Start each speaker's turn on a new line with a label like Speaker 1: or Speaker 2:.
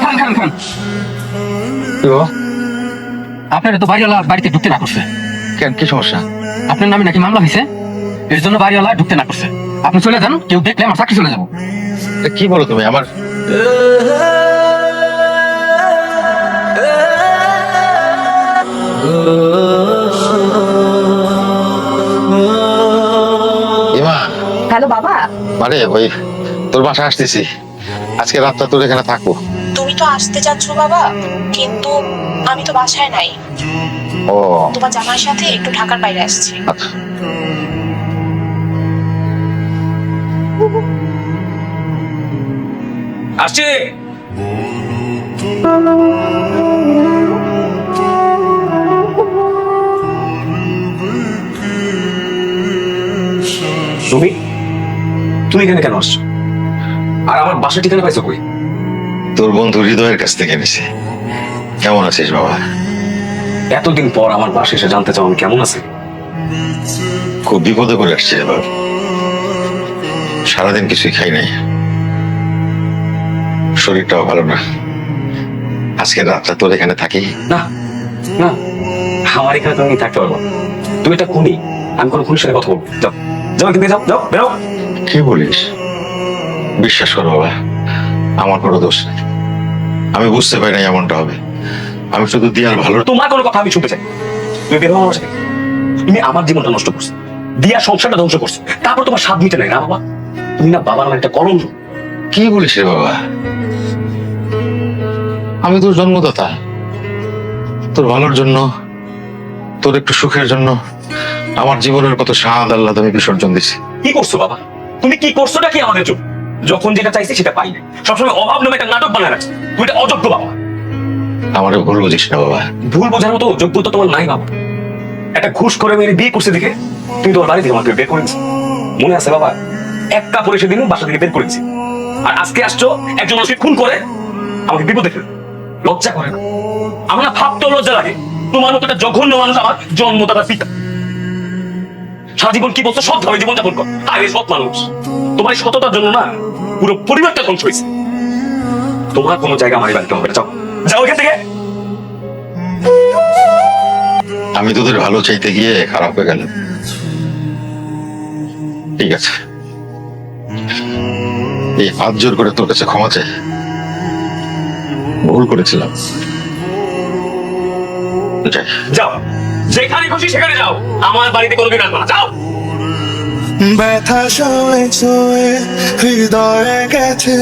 Speaker 1: খান খান খান, আপনার তো বাড়িওয়ালা বাড়িতে ঢুকতে না করছে।
Speaker 2: কেন, কি সমস্যা?
Speaker 1: আপনার নামে নাকি মামলা হয়েছে, এর জন্য বাড়িওয়ালা ঢুকতে না করছে। আপনি চলে যান, কেউ দেখলে আমার চাকরি চলে যাবো।
Speaker 2: কি বলো তুমি? আমার
Speaker 3: হ্যালো বাবা।
Speaker 2: মানে ওই তোর বাসা আসতেছি, আজকে রাতটা তোর এখানে থাকবো।
Speaker 3: তুমি তো আসতে চাচ্ছ বাবা, কিন্তু আমি তো বাসায় নাই।
Speaker 2: ও
Speaker 3: তোমার জামাইয়ের সাথে একটু ঢাকার বাইরে আসছি।
Speaker 2: আচ্ছা।
Speaker 1: আসছে।
Speaker 4: তুমি তুমি এখানে কেন আসছো? আর আমার বাসা ঠিকানা পাইছো কই?
Speaker 2: তোর বন্ধু হৃদয়ের কাছ থেকে নিছি। কেমন আছিস বাবা?
Speaker 4: এতদিন পর আমার বাসা এসে জানতে চাও আমি কেমন আছি।
Speaker 2: খুব বিপদে পড়ে আসছে এবার, সারাদিন কিছুই খাই নাই, শরীরটাও ভালো না। আজকে রাতটা তোর এখানে থাকি।
Speaker 4: না না, আমার এখানে তুমি থাকতে পারবো না। তুমি এটা খুনি, আমি কোনো খুনির সাথে কথা বলবো। যাও যাও, কিন্তু যাও যাও, বেরো।
Speaker 2: কি বলিস? বিশ্বাস কর বাবা, আমার কোনো দোষ নেই। আমি বুঝতে পারি না এমনটা হবে। আমি শুধু দিয়ার ভালো।
Speaker 4: তোমার কোনো কথা আমি শুনতে চাই। তুমি বের হও আমার সাথে। তুমি আমার জীবনটা নষ্ট করছো, দিয়া সংসারটা ধ্বংস করছো, তারপর তোমার স্বাদ মিটে নাই না বাবা। তুমি না বাবার আমার একটা কলঙ্ক।
Speaker 2: কি বলিস রে বাবা? আমি তোর জন্মদাতা, তোর ভালোর জন্য, তোর একটু সুখের জন্য আমার জীবনের কত স্বাদ আল্লাহ আমি বিসর্জন দিছি।
Speaker 4: কি করছো বাবা? তুমি কি করছোটা কি আমাদের জন্য? যখন যেটা চাইছি সেটা পাই না, সবসময় অভাব নামে একটা নাটক বানায় রাখছো। তুমি এটা অযোগ্য বাবা।
Speaker 2: আমার ভুল বুঝিস না বাবা।
Speaker 4: ভুল বোঝার মতো যোগ্যতা তোমার নাই বাবা। একটা ঘুষ করে মেরে বিয়ে করছে দেখে তুমি তোমার বাড়ি থেকে আমাকে বের করে দিচ্ছ। মনে আছে বাবা? এক কাপড় এসে দিন বাসা থেকে বের করেছি, আর আজকে আসছো একজন মানুষকে খুন করে আমাকে বিপদে ফেলে। লজ্জা করে না? আমার না ভাবতেও লজ্জা লাগে। তোমার মতো একটা জঘন্য মানুষ আমার জন্মদাতা পিতা। সারা জীবন কি বলছো? সৎ ভাবে জীবনযাপন কর। আরে সৎ মানুষ, তোমার এই সততার জন্য না পুরো পরিবারটা ধ্বংস হয়েছে। তোমার কোনো জায়গা আমার বাড়িতে হবে না। যাও যাও এখান থেকে।
Speaker 2: আমি তোদের ভালো চাইতে গিয়ে খারাপ হয়ে গেল। ঠিক আছে, এই হাত জোর করে তোর কাছে ক্ষমা চাই। ভুল করেছিলাম। যাই।
Speaker 4: যাও, যেখানে খুশি সেখানে যাও। আমার বাড়িতে কোনোদিন আসবে না। যাও।
Speaker 5: ব্যথা সয়ে সয়ে হৃদয়ে গেছে।